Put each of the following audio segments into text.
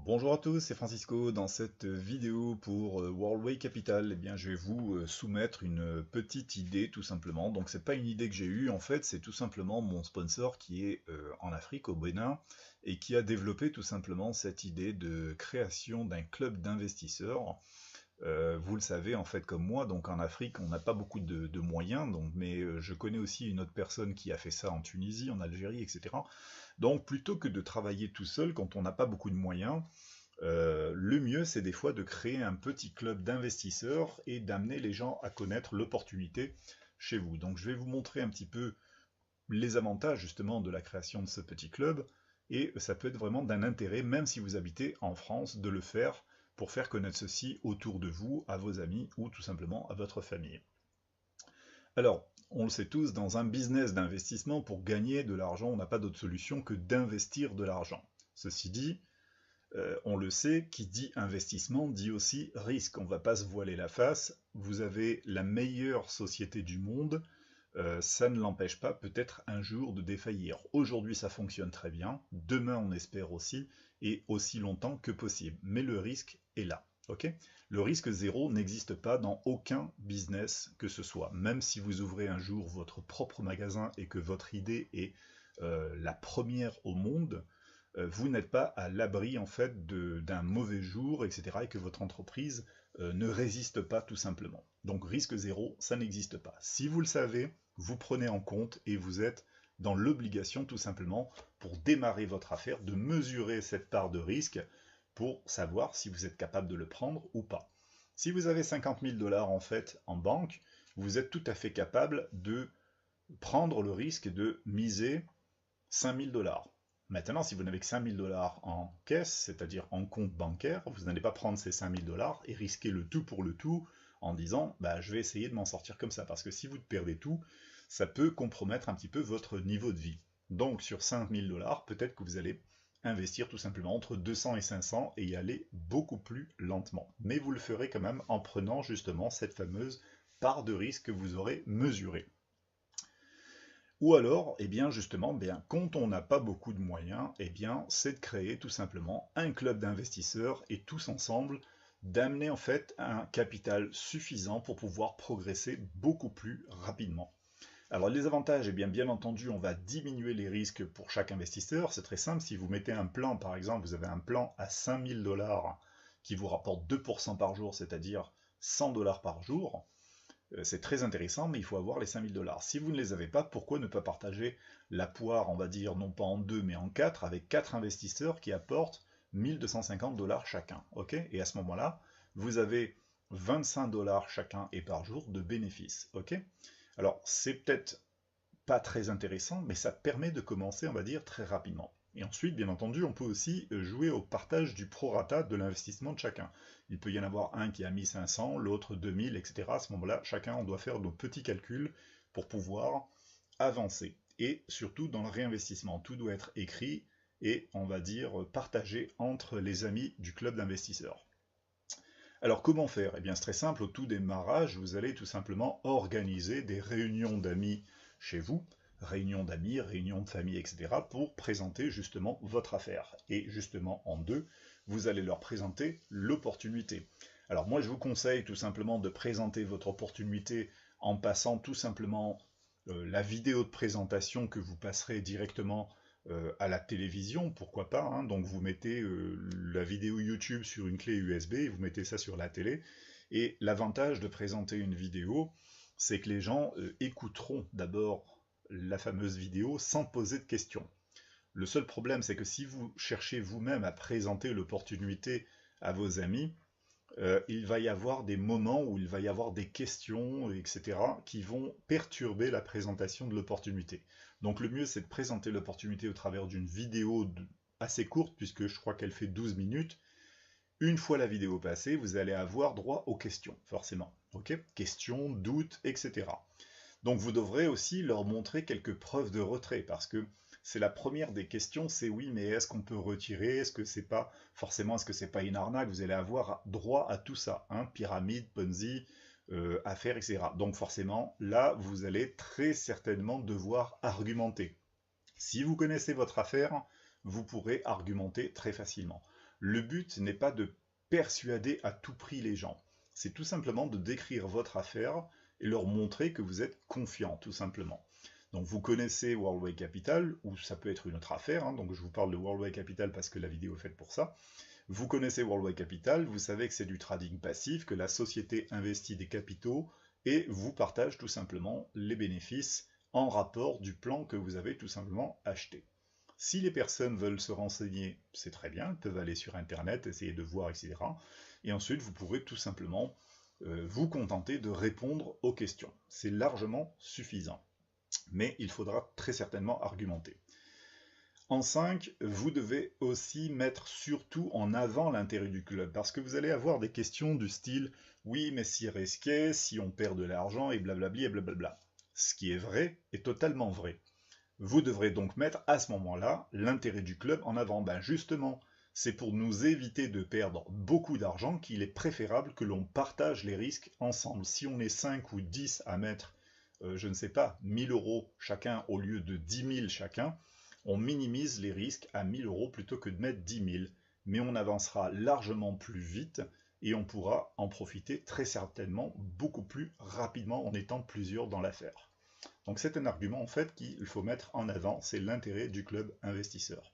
Bonjour à tous, c'est Francisco. Dans cette vidéo pour Worldway Capital, je vais vous soumettre une petite idée tout simplement. Donc c'est pas une idée que j'ai eue, en fait, c'est tout simplement mon sponsor qui est en Afrique, au Bénin, et qui a développé tout simplement cette idée de création d'un club d'investisseurs. Vous le savez en fait comme moi, donc en Afrique on n'a pas beaucoup de moyens, mais je connais aussi une autre personne qui a fait ça en Tunisie, en Algérie, etc. Donc plutôt que de travailler tout seul quand on n'a pas beaucoup de moyens, le mieux, c'est des fois de créer un petit club d'investisseurs et d'amener les gens à connaître l'opportunité chez vous. Donc je vais vous montrer un petit peu les avantages justement de la création de ce petit club, et ça peut être vraiment d'un intérêt, même si vous habitez en France, de le faire pour faire connaître ceci autour de vous, à vos amis ou tout simplement à votre famille. Alors, on le sait tous, dans un business d'investissement, pour gagner de l'argent, on n'a pas d'autre solution que d'investir de l'argent. Ceci dit, on le sait, qui dit investissement dit aussi risque. On ne va pas se voiler la face. Vous avez la meilleure société du monde, ça ne l'empêche pas peut-être un jour de défaillir. Aujourd'hui ça fonctionne très bien, demain on espère aussi, et aussi longtemps que possible. Mais le risque est là. Ok. Le risque zéro n'existe pas dans aucun business que ce soit. Même si vous ouvrez un jour votre propre magasin et que votre idée est la première au monde, vous n'êtes pas à l'abri en fait d'un mauvais jour, etc. et que votre entreprise ne résiste pas tout simplement. Donc risque zéro, ça n'existe pas. Si vous le savez, vous prenez en compte et vous êtes dans l'obligation tout simplement pour démarrer votre affaire de mesurer cette part de risque pour savoir si vous êtes capable de le prendre ou pas. Si vous avez 50 000 $ en fait en banque, vous êtes tout à fait capable de prendre le risque de miser 5 000 $. Maintenant, si vous n'avez que 5 000 $ en caisse, c'est-à-dire en compte bancaire, vous n'allez pas prendre ces 5 000 $ et risquer le tout pour le tout en disant bah, je vais essayer de m'en sortir comme ça. Parce que si vous perdez tout, ça peut compromettre un petit peu votre niveau de vie. Donc sur 5 000 $, peut-être que vous allez investir tout simplement entre 200 et 500 et y aller beaucoup plus lentement. Mais vous le ferez quand même en prenant justement cette fameuse part de risque que vous aurez mesurée. Ou alors, justement, quand on n'a pas beaucoup de moyens, c'est de créer tout simplement un club d'investisseurs et tous ensemble d'amener en fait un capital suffisant pour pouvoir progresser beaucoup plus rapidement. Alors les avantages, bien entendu, on va diminuer les risques pour chaque investisseur. C'est très simple, si vous mettez un plan, par exemple, vous avez un plan à 5 000 $ qui vous rapporte 2% par jour, c'est-à-dire 100 $ par jour, c'est très intéressant, mais il faut avoir les 5 000 $. Si vous ne les avez pas, pourquoi ne pas partager la poire, on va dire, non pas en deux, mais en quatre, avec quatre investisseurs qui apportent 1 250 $ chacun. Ok. Et à ce moment-là, vous avez 25 $ chacun et par jour de bénéfices. Ok. Alors, c'est peut-être pas très intéressant, mais ça permet de commencer, on va dire, très rapidement. Et ensuite, bien entendu, on peut aussi jouer au partage du prorata de l'investissement de chacun. Il peut y en avoir un qui a mis 500, l'autre 2000, etc. À ce moment-là, chacun, on doit faire nos petits calculs pour pouvoir avancer. Et surtout, dans le réinvestissement, tout doit être écrit et, on va dire, partagé entre les amis du club d'investisseurs. Alors comment faire? Eh bien c'est très simple, au tout démarrage, vous allez tout simplement organiser des réunions d'amis chez vous, réunions d'amis, réunions de famille, etc. pour présenter justement votre affaire. Et justement en deux, vous allez leur présenter l'opportunité. Alors moi je vous conseille tout simplement de présenter votre opportunité en passant tout simplement la vidéo de présentation que vous passerez directement à la télévision, pourquoi pas, hein. Donc vous mettez la vidéo YouTube sur une clé USB, et vous mettez ça sur la télé, et l'avantage de présenter une vidéo, c'est que les gens écouteront d'abord la fameuse vidéo sans poser de questions. Le seul problème, c'est que si vous cherchez vous-même à présenter l'opportunité à vos amis, il va y avoir des moments où il va y avoir des questions, etc., qui vont perturber la présentation de l'opportunité. Donc le mieux, c'est de présenter l'opportunité au travers d'une vidéo assez courte, puisque je crois qu'elle fait 12 minutes. Une fois la vidéo passée, vous allez avoir droit aux questions, forcément. Ok. Questions, doutes, etc. Donc vous devrez aussi leur montrer quelques preuves de retrait, parce que c'est la première des questions, c'est oui, mais est-ce qu'on peut retirer? Est-ce que c'est pas forcément, est-ce que c'est pas une arnaque? Vous allez avoir droit à tout ça, hein, pyramide, Ponzi, affaires, etc. Donc forcément, là, vous allez très certainement devoir argumenter. Si vous connaissez votre affaire, vous pourrez argumenter très facilement. Le but n'est pas de persuader à tout prix les gens. C'est tout simplement de décrire votre affaire et leur montrer que vous êtes confiant, tout simplement. Donc vous connaissez Worldwide Capital, ou ça peut être une autre affaire, hein, donc je vous parle de Worldwide Capital parce que la vidéo est faite pour ça. Vous connaissez Worldwide Capital, vous savez que c'est du trading passif, que la société investit des capitaux et vous partage tout simplement les bénéfices en rapport du plan que vous avez tout simplement acheté. Si les personnes veulent se renseigner, c'est très bien, elles peuvent aller sur internet, essayer de voir, etc. Et ensuite, vous pourrez tout simplement vous contenter de répondre aux questions. C'est largement suffisant. Mais il faudra très certainement argumenter. En 5, vous devez aussi mettre surtout en avant l'intérêt du club, parce que vous allez avoir des questions du style « oui, mais si risqué, si on perd de l'argent, et blablabli, et blablabla ». Ce qui est vrai est totalement vrai. Vous devrez donc mettre à ce moment-là l'intérêt du club en avant. Ben justement, c'est pour nous éviter de perdre beaucoup d'argent qu'il est préférable que l'on partage les risques ensemble. Si on est 5 ou 10 à mettre je ne sais pas, 1000 € chacun au lieu de 10 000 chacun, on minimise les risques à 1000 € plutôt que de mettre 10 000. Mais on avancera largement plus vite et on pourra en profiter très certainement beaucoup plus rapidement en étant plusieurs dans l'affaire. Donc c'est un argument en fait qu'il faut mettre en avant, c'est l'intérêt du club investisseur.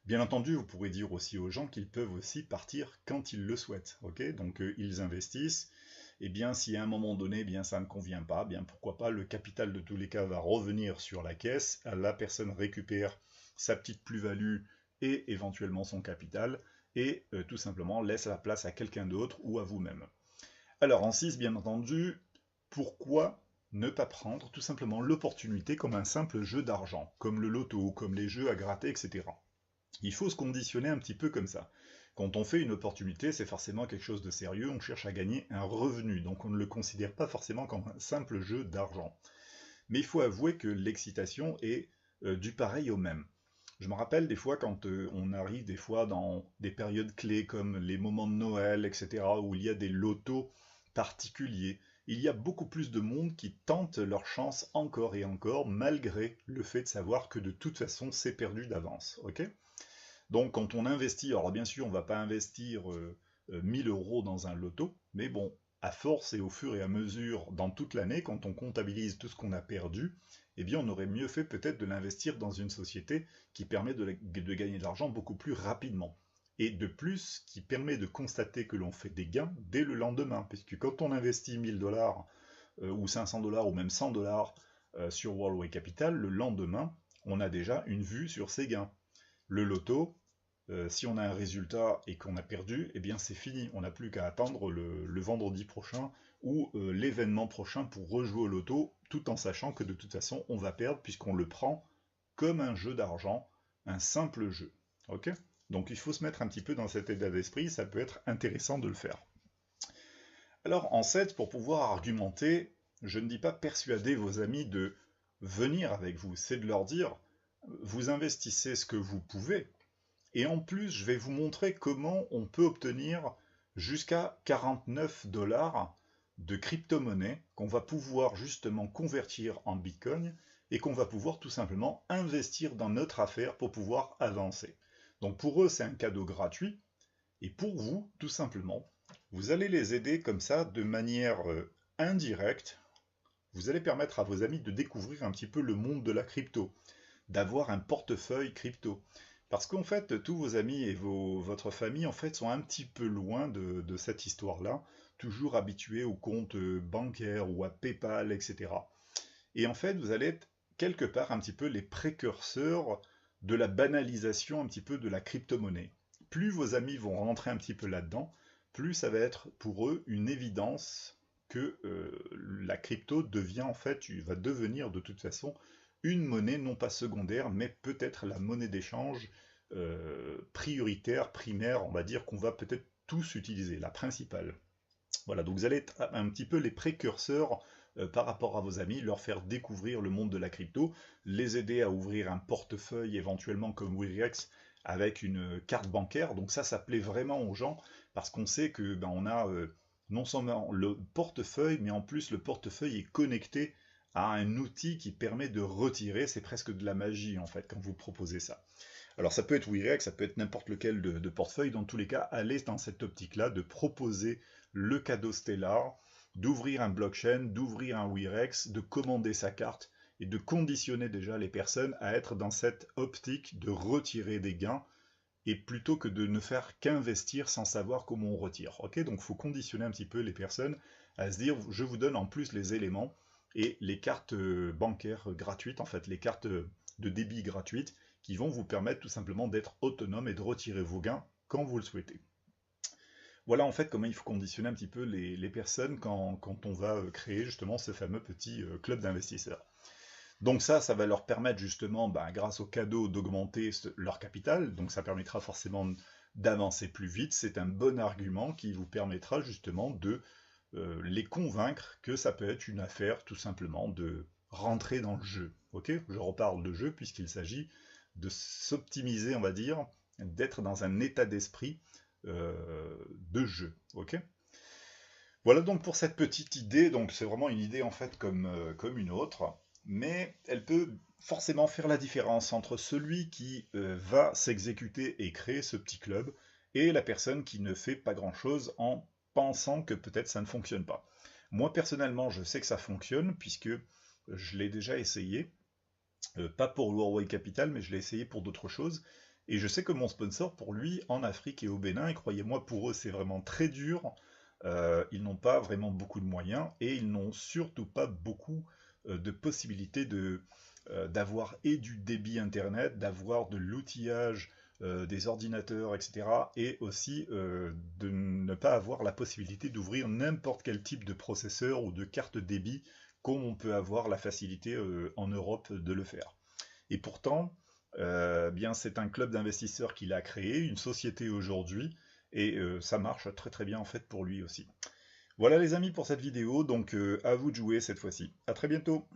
Bien entendu, vous pourrez dire aussi aux gens qu'ils peuvent aussi partir quand ils le souhaitent. Okay, donc ils investissent. Et bien si à un moment donné, bien ça ne convient pas, bien pourquoi pas, le capital de tous les cas va revenir sur la caisse, la personne récupère sa petite plus-value et éventuellement son capital, et tout simplement laisse la place à quelqu'un d'autre ou à vous-même. Alors en 6, bien entendu, pourquoi ne pas prendre tout simplement l'opportunité comme un simple jeu d'argent, comme le loto, comme les jeux à gratter, etc. Il faut se conditionner un petit peu comme ça. Quand on fait une opportunité, c'est forcément quelque chose de sérieux, on cherche à gagner un revenu, donc on ne le considère pas forcément comme un simple jeu d'argent. Mais il faut avouer que l'excitation est du pareil au même. Je me rappelle des fois quand on arrive des fois dans des périodes clés comme les moments de Noël, etc., où il y a des lotos particuliers, il y a beaucoup plus de monde qui tente leur chance encore et encore, malgré le fait de savoir que de toute façon c'est perdu d'avance. Okay, donc quand on investit, alors bien sûr on ne va pas investir 1000 € dans un loto, mais bon, à force et au fur et à mesure dans toute l'année, quand on comptabilise tout ce qu'on a perdu, eh bien on aurait mieux fait peut-être de l'investir dans une société qui permet de gagner de l'argent beaucoup plus rapidement. Et de plus, qui permet de constater que l'on fait des gains dès le lendemain, puisque quand on investit 1000 $ ou 500 $ ou même 100 $ sur Worldwide Capital, le lendemain, on a déjà une vue sur ses gains. Le loto, si on a un résultat et qu'on a perdu, eh bien c'est fini. On n'a plus qu'à attendre le vendredi prochain ou l'événement prochain pour rejouer au loto, tout en sachant que de toute façon on va perdre puisqu'on le prend comme un jeu d'argent, un simple jeu. Ok ? Donc il faut se mettre un petit peu dans cet état d'esprit, ça peut être intéressant de le faire. Alors en 7, pour pouvoir argumenter, je ne dis pas persuader vos amis de venir avec vous, c'est de leur dire, vous investissez ce que vous pouvez, et en plus, je vais vous montrer comment on peut obtenir jusqu'à 49 $ de crypto-monnaie qu'on va pouvoir justement convertir en Bitcoin et qu'on va pouvoir tout simplement investir dans notre affaire pour pouvoir avancer. Donc pour eux, c'est un cadeau gratuit. Et pour vous, tout simplement, vous allez les aider comme ça de manière indirecte. Vous allez permettre à vos amis de découvrir un petit peu le monde de la crypto, d'avoir un portefeuille crypto. Parce qu'en fait, tous vos amis et votre famille en fait, sont un petit peu loin de cette histoire-là, toujours habitués aux comptes bancaires ou à PayPal, etc. Et en fait, vous allez être quelque part un petit peu les précurseurs de la banalisation un petit peu de la crypto-monnaie. Plus vos amis vont rentrer un petit peu là-dedans, plus ça va être pour eux une évidence que la crypto devient en fait, va devenir de toute façon une monnaie non pas secondaire, mais peut-être la monnaie d'échange prioritaire, primaire, on va dire qu'on va peut-être tous utiliser, la principale. Voilà, donc vous allez être un petit peu les précurseurs par rapport à vos amis, leur faire découvrir le monde de la crypto, les aider à ouvrir un portefeuille éventuellement comme Wirex avec une carte bancaire. Donc ça plaît vraiment aux gens parce qu'on sait que on a non seulement le portefeuille, mais en plus le portefeuille est connecté à un outil qui permet de retirer, c'est presque de la magie en fait quand vous proposez ça. Alors ça peut être Wirex, ça peut être n'importe lequel de portefeuille, dans tous les cas, allez dans cette optique-là de proposer le cadeau Stellar, d'ouvrir un blockchain, d'ouvrir un Wirex, de commander sa carte et de conditionner déjà les personnes à être dans cette optique de retirer des gains et plutôt que de ne faire qu'investir sans savoir comment on retire. Ok, donc il faut conditionner un petit peu les personnes à se dire je vous donne en plus les éléments et les cartes bancaires gratuites, en fait les cartes de débit gratuites qui vont vous permettre tout simplement d'être autonome et de retirer vos gains quand vous le souhaitez. Voilà en fait comment il faut conditionner un petit peu les personnes quand on va créer justement ce fameux petit club d'investisseurs. Donc ça va leur permettre justement, grâce au cadeau, d'augmenter leur capital. Donc ça permettra forcément d'avancer plus vite. C'est un bon argument qui vous permettra justement de les convaincre que ça peut être une affaire tout simplement de rentrer dans le jeu. Ok, je reparle de jeu puisqu'il s'agit de s'optimiser, on va dire, d'être dans un état d'esprit de jeu. Ok. Voilà donc pour cette petite idée, donc c'est vraiment une idée en fait comme une autre, mais elle peut forcément faire la différence entre celui qui va s'exécuter et créer ce petit club et la personne qui ne fait pas grand-chose en pensant que peut-être ça ne fonctionne pas. Moi personnellement je sais que ça fonctionne puisque je l'ai déjà essayé, pas pour le Huawei Capital mais je l'ai essayé pour d'autres choses, et je sais que mon sponsor pour lui en Afrique et au Bénin, et croyez-moi pour eux c'est vraiment très dur. Ils n'ont pas vraiment beaucoup de moyens et ils n'ont surtout pas beaucoup de possibilités d'avoir et du débit internet, d'avoir de l'outillage, des ordinateurs, etc. Et aussi de ne pas avoir la possibilité d'ouvrir n'importe quel type de processeur ou de carte débit comme on peut avoir la facilité en Europe de le faire. Et pourtant, bien c'est un club d'investisseurs qu'il a créé, une société aujourd'hui, et ça marche très très bien en fait pour lui aussi. Voilà les amis pour cette vidéo, donc à vous de jouer cette fois-ci. À très bientôt.